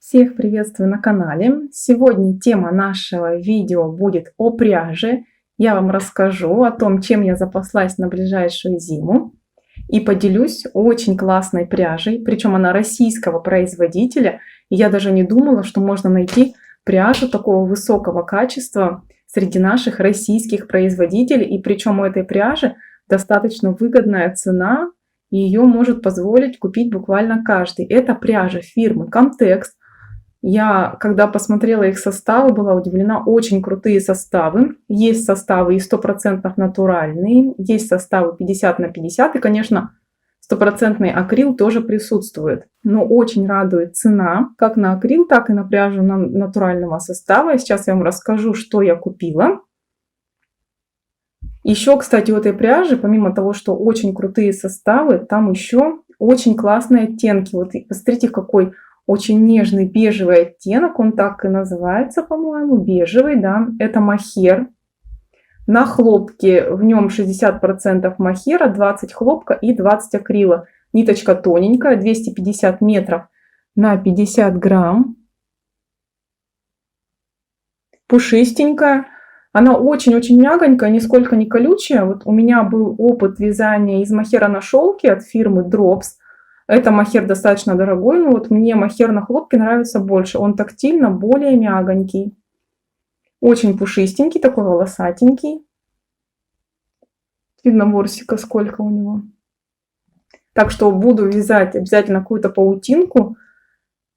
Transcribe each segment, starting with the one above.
Всех приветствую на канале. Сегодня тема нашего видео будет о пряже. Я вам расскажу о том, чем я запаслась на ближайшую зиму. И поделюсь очень классной пряжей. Причем она российского производителя. И я даже не думала, что можно найти пряжу такого высокого качества среди наших российских производителей. И причем у этой пряжи достаточно выгодная цена. И ее может позволить купить буквально каждый. Это пряжа фирмы Comtex. Я, когда посмотрела их составы, была удивлена. Очень крутые составы. Есть составы и 100% натуральные, есть составы 50/50. И, конечно, 100% акрил тоже присутствует. Но очень радует цена, как на акрил, так и на пряжу натурального состава. Сейчас я вам расскажу, что я купила. Еще, кстати, у этой пряжи, помимо того, что очень крутые составы, там еще очень классные оттенки. Вот посмотрите, какой очень нежный бежевый оттенок, он так и называется, по-моему, бежевый, да, это мохер. На хлопке в нем 60% мохера, 20 хлопка и 20 акрила. Ниточка тоненькая, 250 метров на 50 грамм. Пушистенькая. Она очень-очень мягонькая, нисколько не колючая. Вот у меня был опыт вязания из мохера на шелке от фирмы Drops. Это мохер достаточно дорогой, но вот мне мохер на хлопке нравится больше. Он тактильно более мягонький. Очень пушистенький, такой волосатенький. Видно ворсика сколько у него. Так что буду вязать обязательно какую-то паутинку.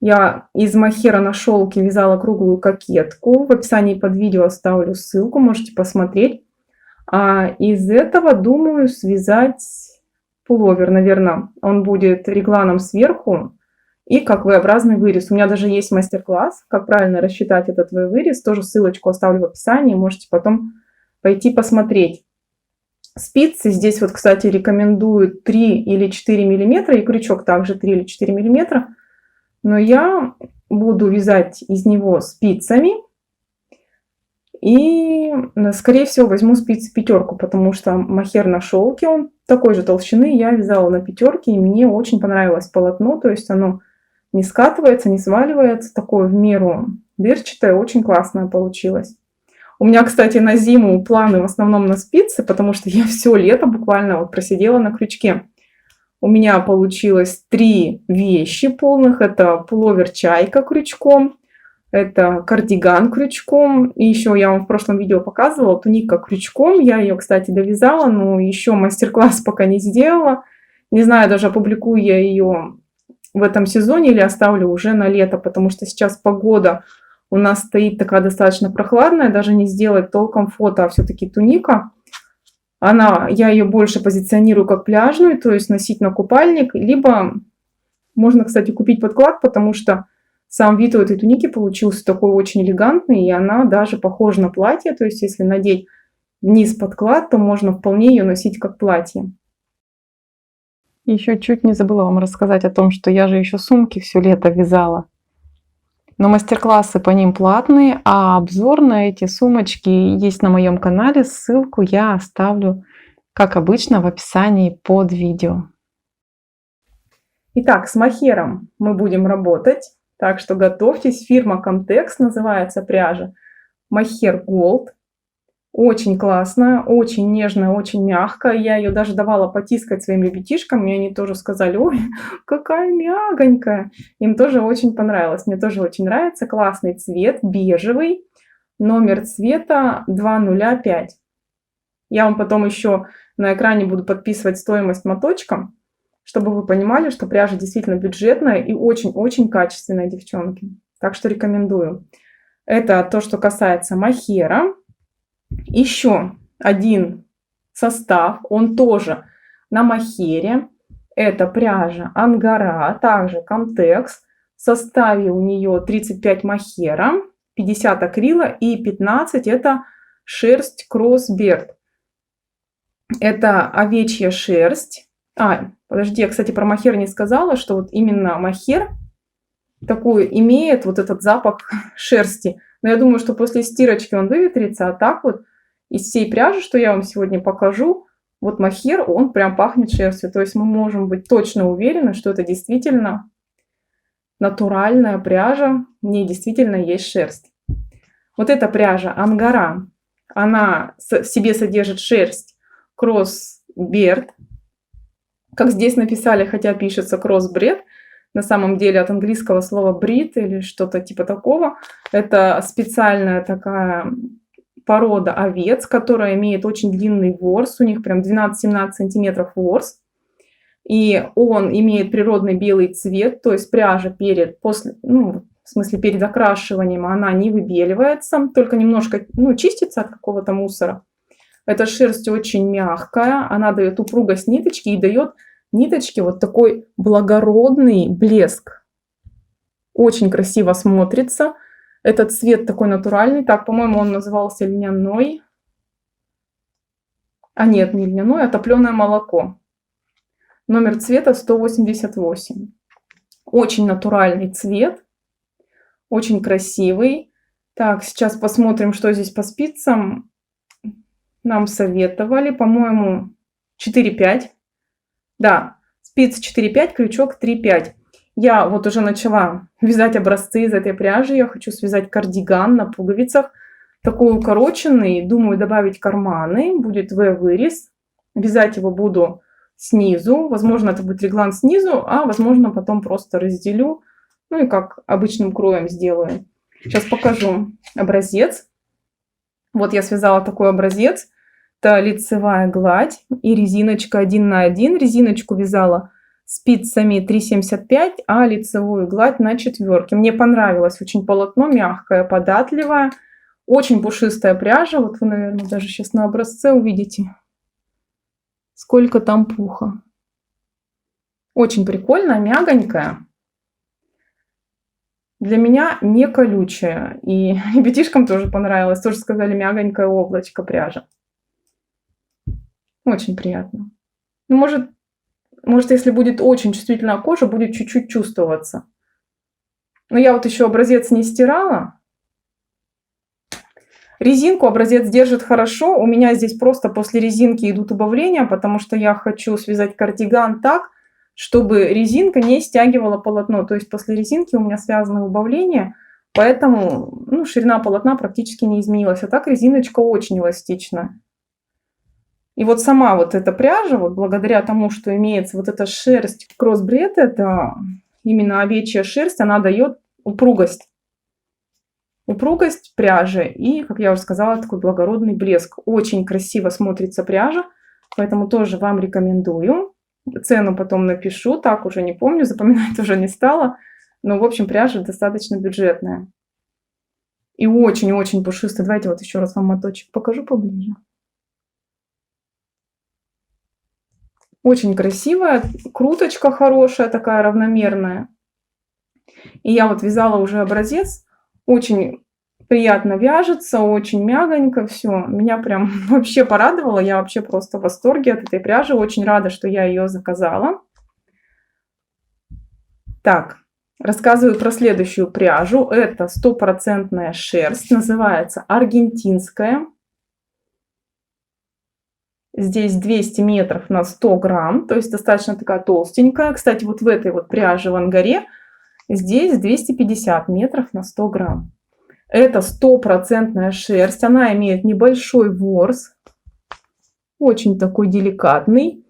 Я из мохера на шелке вязала круглую кокетку. В описании под видео оставлю ссылку, можете посмотреть. А из этого думаю связать пуловер, наверное, он будет регланом сверху и как V-образный вырез. У меня даже есть мастер-класс, как правильно рассчитать этот V-вырез. Тоже ссылочку оставлю в описании, можете потом пойти посмотреть. Спицы здесь вот, кстати, рекомендуют 3 или 4 миллиметра, и крючок также 3 или 4 миллиметра. Но я буду вязать из него спицами. И, скорее всего, возьму спицы 5, потому что мохер на шелке, он такой же толщины. Я вязала на 5, и мне очень понравилось полотно. То есть оно не скатывается, не сваливается. Такое в меру дырчатое, очень классное получилось. У меня, кстати, на зиму планы в основном на спицы, потому что я все лето буквально вот просидела на крючке. У меня получилось 3 вещи полных. Это пуловер чайка крючком. Это кардиган крючком. И еще я вам в прошлом видео показывала туника крючком. Я ее, кстати, довязала, но еще мастер-класс пока не сделала. Не знаю, даже опубликую я ее в этом сезоне или оставлю уже на лето, потому что сейчас погода у нас стоит такая достаточно прохладная. Даже не сделать толком фото, а все-таки туника. Я ее больше позиционирую как пляжную, то есть носить на купальник. Либо можно, кстати, купить подклад, потому что сам вид у этой туники получился такой очень элегантный, и она даже похожа на платье. То есть, если надеть вниз подклад, то можно вполне ее носить как платье. Еще чуть не забыла вам рассказать о том, что я же еще сумки все лето вязала. Но мастер-классы по ним платные, а обзор на эти сумочки есть на моем канале. Ссылку я оставлю, как обычно, в описании под видео. Итак, с мохером мы будем работать. Так что готовьтесь. Фирма Comtex называется пряжа. Мохер Gold. Очень классная, очень нежная, очень мягкая. Я ее даже давала потискать своим ребятишкам, и они тоже сказали: ой, какая мягонькая. Им тоже очень понравилось. Мне тоже очень нравится. Классный цвет, бежевый. Номер цвета 205. Я вам потом еще на экране буду подписывать стоимость моточка, чтобы вы понимали, что пряжа действительно бюджетная и очень-очень качественная, девчонки. Так что рекомендую. Это то, что касается мохера. Еще один состав, он тоже на мохере. Это пряжа Ангара, также Comtex. В составе у нее 35 мохера, 50 акрила и 15 это шерсть Crossbird. Это овечья шерсть. Подожди, я, кстати, про мохер не сказала, что вот именно мохер такой имеет вот этот запах шерсти. Но я думаю, что после стирочки он выветрится, а так вот из всей пряжи, что я вам сегодня покажу, вот мохер, он прям пахнет шерстью. То есть мы можем быть точно уверены, что это действительно натуральная пряжа, в ней действительно есть шерсть. Вот эта пряжа Ангара, она в себе содержит шерсть кроссбред, как здесь написали, хотя пишется кроссбред, на самом деле от английского слова breed или что-то типа такого. Это специальная такая порода овец, которая имеет очень длинный ворс, у них прям 12-17 сантиметров ворс. И он имеет природный белый цвет, то есть пряжа перед окрашиванием она не выбеливается, только немножко чистится от какого-то мусора. Эта шерсть очень мягкая, она дает упругость ниточки и дает ниточке вот такой благородный блеск. Очень красиво смотрится. Этот цвет такой натуральный. Так, по-моему, он назывался льняной. А нет, не льняной, а топленое молоко. Номер цвета 188. Очень натуральный цвет. Очень красивый. Так, сейчас посмотрим, что здесь по спицам. Нам советовали, по-моему, 4-5. Да, спицы 4-5, крючок 3-5. Я вот уже начала вязать образцы из этой пряжи. Я хочу связать кардиган на пуговицах. Такой укороченный. Думаю добавить карманы. Будет V-вырез. Вязать его буду снизу. Возможно, это будет реглан снизу, а возможно, потом просто разделю. Ну и как обычным кроем сделаю. Сейчас покажу образец. Вот я связала такой образец. Это лицевая гладь и резиночка 1 на 1. Резиночку вязала спицами 3,75, а лицевую гладь на 4. Мне понравилось очень полотно, мягкое, податливое. Очень пушистая пряжа. Вот вы, наверное, даже сейчас на образце увидите, сколько там пуха. Очень прикольная, мягонькая. Для меня не колючая. И ребятишкам тоже понравилось. Тоже сказали, мягонькое облачко пряжа. Очень приятно. Ну, может, если будет очень чувствительная кожа, будет чуть-чуть чувствоваться. Но я вот еще образец не стирала. Резинку образец держит хорошо. У меня здесь просто после резинки идут убавления, потому что я хочу связать кардиган так, чтобы резинка не стягивала полотно. То есть после резинки у меня связаны убавления, поэтому ширина полотна практически не изменилась. А так резиночка очень эластичная. И вот сама вот эта пряжа, вот благодаря тому, что имеется вот эта шерсть кроссбред, это именно овечья шерсть, она дает упругость. Упругость пряжи и, как я уже сказала, такой благородный блеск. Очень красиво смотрится пряжа, поэтому тоже вам рекомендую. Цену потом напишу, так уже не помню, запоминать уже не стала. Но, в общем, пряжа достаточно бюджетная. И очень-очень пушистая. Давайте вот еще раз вам моточек покажу поближе. Очень красивая, круточка хорошая, такая равномерная. И я вот вязала уже образец. Очень приятно вяжется, очень мягонько все. Меня прям вообще порадовало. Я вообще просто в восторге от этой пряжи. Очень рада, что я ее заказала. Так, рассказываю про следующую пряжу. Это 100% шерсть. Называется аргентинская. Здесь 200 метров на 100 грамм, то есть достаточно такая толстенькая. Кстати, вот в этой вот пряже в Ангаре здесь 250 метров на 100 грамм. Это 100% шерсть, она имеет небольшой ворс, очень такой деликатный.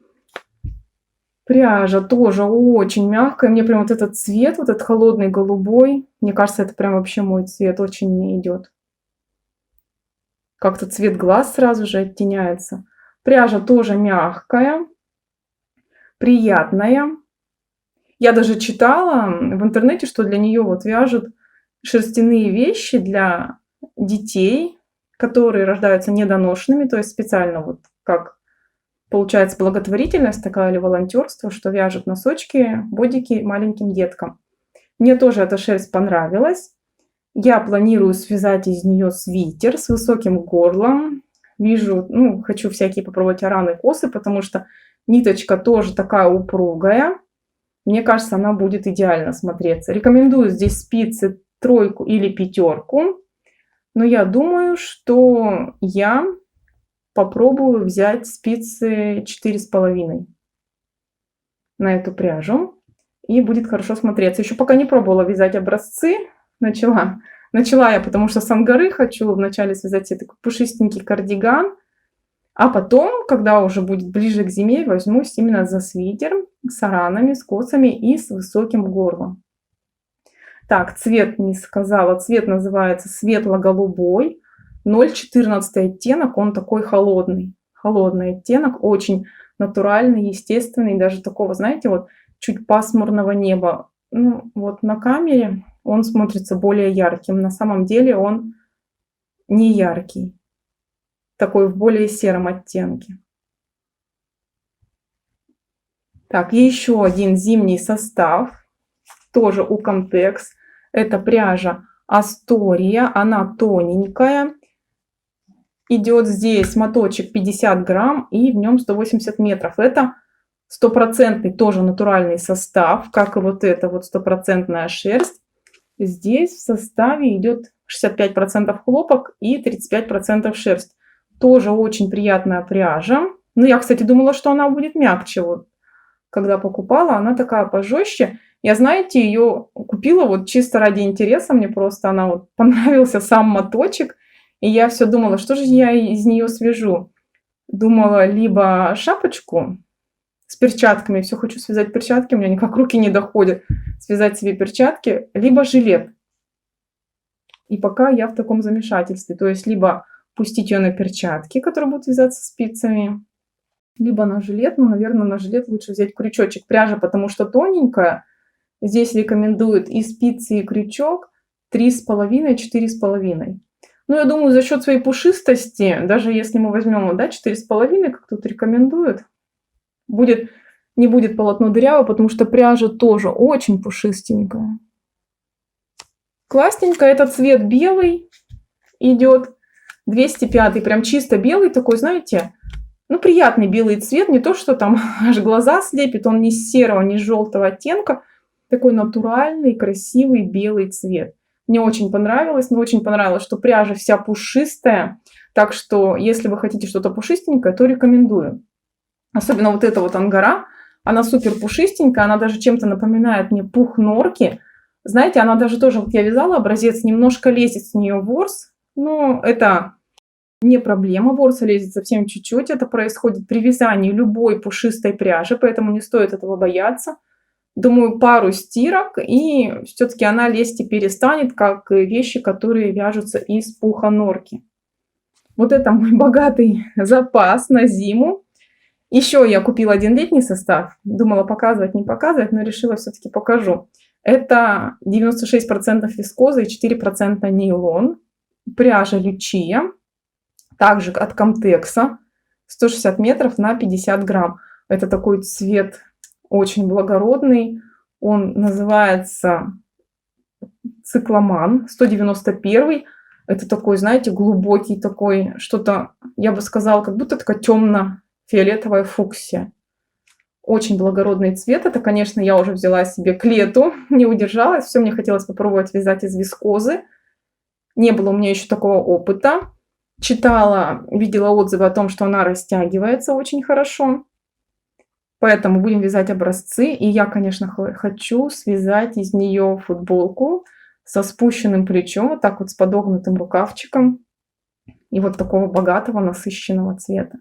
Пряжа тоже очень мягкая, мне прям вот этот цвет, вот этот холодный голубой, мне кажется, это прям вообще мой цвет, очень мне идет. Как-то цвет глаз сразу же оттеняется. Пряжа тоже мягкая, приятная. Я даже читала в интернете, что для нее вот вяжут шерстяные вещи для детей, которые рождаются недоношенными, то есть специально вот как получается благотворительность такая или волонтерство, что вяжут носочки, бодики маленьким деткам. Мне тоже эта шерсть понравилась. Я планирую связать из нее свитер с высоким горлом. Вижу, хочу всякие попробовать араны, косы, потому что ниточка тоже такая упругая. Мне кажется, она будет идеально смотреться. Рекомендую здесь спицы 3 или 5. Но я думаю, что я попробую взять спицы 4,5 на эту пряжу. и будет хорошо смотреться. Еще пока не пробовала вязать образцы, начала я, потому что с ангары хочу вначале связать себе такой пушистенький кардиган, а потом, когда уже будет ближе к зиме, возьмусь именно за свитер с аранами, с косами и с высоким горлом. Так, цвет не сказала. Цвет называется светло-голубой. 0,14 оттенок, он такой холодный. Холодный оттенок, очень натуральный, естественный, даже такого, знаете, вот чуть пасмурного неба. Ну, вот на камере он смотрится более ярким. На самом деле он не яркий. Такой в более сером оттенке. Так, и еще один зимний состав. Тоже у Comtex. Это пряжа Астория. Она тоненькая. Идет здесь моточек 50 грамм и в нем 180 метров. Это стопроцентный тоже натуральный состав, как и вот это вот стопроцентная шерсть. Здесь в составе идет 65% хлопок и 35% шерсть. Тоже очень приятная пряжа. Ну, я, кстати, думала, что она будет мягче. Вот, когда покупала, она такая пожестче. Я, знаете, ее купила вот чисто ради интереса. Мне просто она вот понравился сам моточек. И я все думала, что же я из нее свяжу. Думала, либо шапочку с перчатками. Все хочу связать перчатки, у меня никак руки не доходят. Связать себе перчатки, либо жилет. И пока я в таком замешательстве. То есть, либо пустить ее на перчатки, которые будут вязаться спицами, либо на жилет. Ну, наверное, на жилет лучше взять крючочек. Пряжа, потому что тоненькая. Здесь рекомендуют и спицы, и крючок 3,5-4,5. Ну, я думаю, за счет своей пушистости, даже если мы возьмем, да, 4,5, как тут рекомендуют, не будет полотно дырявое, потому что пряжа тоже очень пушистенькая. Классненько. Этот цвет белый идет. 205, прям чисто белый такой, знаете, ну, приятный белый цвет. Не то, что там аж глаза слепит, он не серого, не желтого оттенка. Такой натуральный, красивый белый цвет. Мне очень понравилось, но очень понравилось, что пряжа вся пушистая. Так что, если вы хотите что-то пушистенькое, то рекомендую. Особенно вот эта вот ангара, она супер пушистенькая, она даже чем-то напоминает мне пух норки. Знаете, она даже тоже, вот я вязала образец, немножко лезет с нее ворс, но это не проблема, ворса лезет совсем чуть-чуть. Это происходит при вязании любой пушистой пряжи, поэтому не стоит этого бояться. Думаю, пару стирок, и все-таки она лезть и перестанет, как вещи, которые вяжутся из пуха норки. Вот это мой богатый запас на зиму. Еще я купила один летний состав. Думала показывать, не показывать, но решила все-таки покажу. Это 96% вискоза и 4% нейлон. Пряжа Лючия. Также от Comtex. 160 метров на 50 грамм. Это такой цвет очень благородный. Он называется Цикломан. 191. Это такой, знаете, глубокий такой, что-то, я бы сказала, как будто такая темно-фиолетовая фуксия. Очень благородный цвет. Это, конечно, я уже взяла себе к лету, не удержалась. Все, мне хотелось попробовать вязать из вискозы. Не было у меня еще такого опыта. Читала, видела отзывы о том, что она растягивается очень хорошо. Поэтому будем вязать образцы. И я, конечно, хочу связать из нее футболку со спущенным плечом, вот так вот с подогнутым рукавчиком. И вот такого богатого, насыщенного цвета.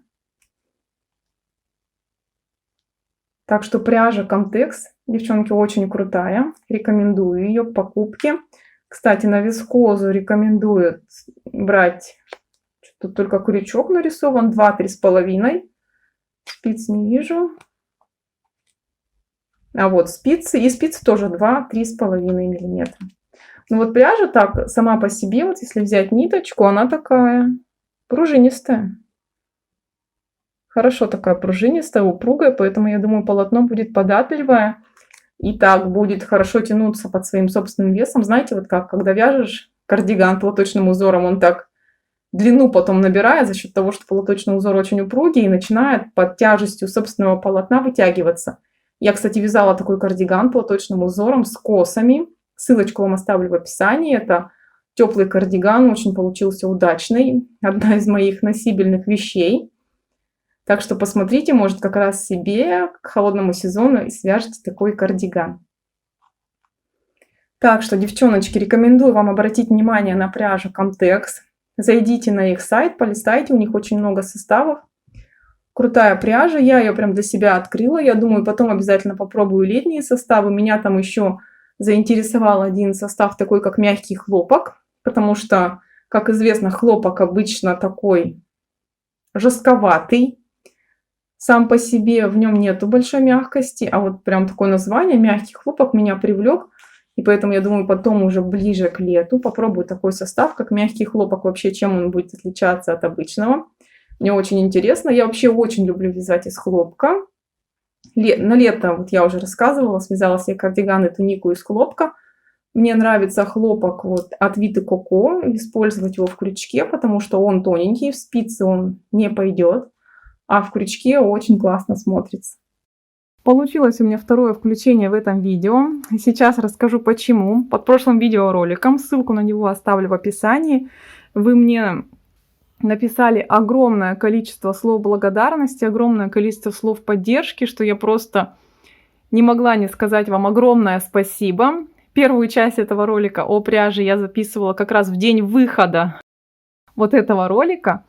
Так что пряжа Comtex, девчонки, очень крутая. Рекомендую ее к покупке. Кстати, на вискозу рекомендуют брать, тут только крючок нарисован, 2-3,5. Спиц не вижу. А вот спицы, и спицы тоже 2-3,5 миллиметра. Ну вот пряжа так сама по себе, вот если взять ниточку, она такая пружинистая. Хорошо такая пружинистая, упругая, поэтому я думаю, полотно будет податливое. И так будет хорошо тянуться под своим собственным весом. Знаете, вот как, когда вяжешь кардиган платочным узором, он так длину потом набирает за счет того, что полоточный узор очень упругий и начинает под тяжестью собственного полотна вытягиваться. Я, кстати, вязала такой кардиган платочным узором с косами. Ссылочку вам оставлю в описании. Это теплый кардиган, очень получился удачный. Одна из моих носибельных вещей. Так что посмотрите, может, как раз себе к холодному сезону и свяжете такой кардиган. Так что, девчоночки, рекомендую вам обратить внимание на пряжу Comtex. Зайдите на их сайт, полистайте, у них очень много составов. Крутая пряжа, я ее прям для себя открыла. Я думаю, потом обязательно попробую летние составы. Меня там еще заинтересовал один состав такой, как мягкий хлопок, потому что, как известно, хлопок обычно такой жестковатый. Сам по себе в нем нету большой мягкости, а вот прям такое название мягкий хлопок меня привлек. И поэтому я думаю, потом уже ближе к лету попробую такой состав, как мягкий хлопок. Вообще, чем он будет отличаться от обычного. Мне очень интересно. Я вообще очень люблю вязать из хлопка. На лето, вот я уже рассказывала, связала себе кардиган и тунику из хлопка. Мне нравится хлопок вот от Vita Coco, использовать его в крючке, потому что он тоненький, в спице он не пойдет, а в крючке очень классно смотрится. Получилось у меня второе включение в этом видео. Сейчас расскажу почему. Под прошлым видеороликом, ссылку на него оставлю в описании, вы мне написали огромное количество слов благодарности, огромное количество слов поддержки, что я просто не могла не сказать вам огромное спасибо. Первую часть этого ролика о пряже я записывала как раз в день выхода вот этого ролика.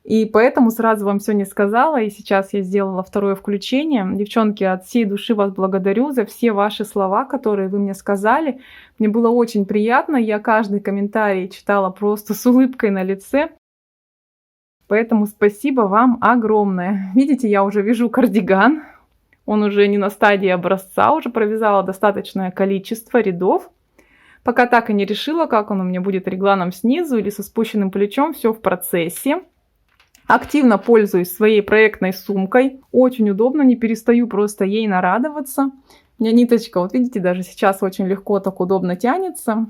И поэтому сразу вам все не сказала, и сейчас я сделала второе включение. Девчонки, от всей души вас благодарю за все ваши слова, которые вы мне сказали. Мне было очень приятно, я каждый комментарий читала просто с улыбкой на лице. Поэтому спасибо вам огромное. Видите, я уже вяжу кардиган. Он уже не на стадии образца, уже провязала достаточное количество рядов. Пока так и не решила, как он у меня будет регланом снизу или со спущенным плечом, все в процессе. Активно пользуюсь своей проектной сумкой. Очень удобно, не перестаю просто ей нарадоваться. У меня ниточка, вот видите, даже сейчас очень легко, так удобно тянется.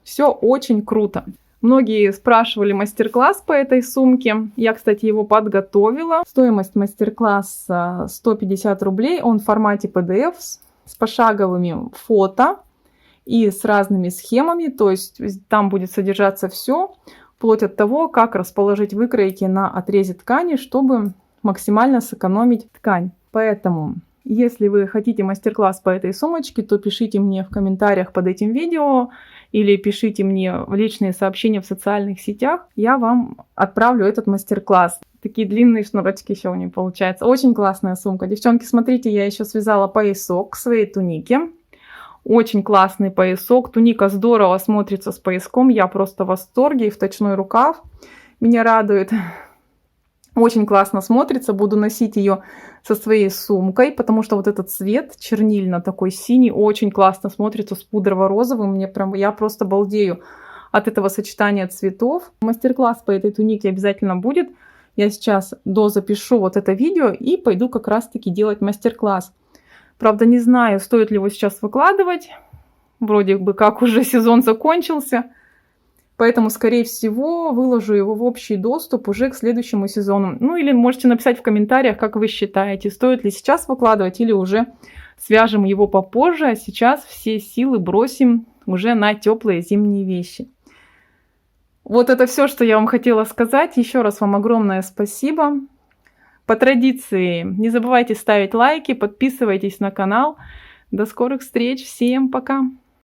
Все очень круто. Многие спрашивали мастер-класс по этой сумке. Я, кстати, его подготовила. Стоимость мастер-класса 150 рублей. Он в формате PDF с пошаговыми фото и с разными схемами. То есть там будет содержаться все, вплоть от того, как расположить выкройки на отрезе ткани, чтобы максимально сэкономить ткань. Поэтому, если вы хотите мастер-класс по этой сумочке, то пишите мне в комментариях под этим видео или пишите мне в личные сообщения в социальных сетях. Я вам отправлю этот мастер-класс. Такие длинные шнурочки еще у нее получается. Очень классная сумка. Девчонки, смотрите, я еще связала поясок к своей тунике. Очень классный поясок. Туника здорово смотрится с пояском. Я просто в восторге. И вточной рукав меня радует. Очень классно смотрится. Буду носить ее со своей сумкой, потому что вот этот цвет чернильно такой синий очень классно смотрится с пудрово-розовым. Я просто балдею от этого сочетания цветов. Мастер-класс по этой тунике обязательно будет. Я сейчас дозапишу вот это видео и пойду как раз-таки делать мастер-класс. Правда, не знаю, стоит ли его сейчас выкладывать. Вроде бы как уже сезон закончился. Поэтому, скорее всего, выложу его в общий доступ уже к следующему сезону. Ну или можете написать в комментариях, как вы считаете, стоит ли сейчас выкладывать или уже свяжем его попозже. А сейчас все силы бросим уже на теплые зимние вещи. Вот это все, что я вам хотела сказать. Еще раз вам огромное спасибо. По традиции, не забывайте ставить лайки, подписывайтесь на канал. До скорых встреч. Всем пока!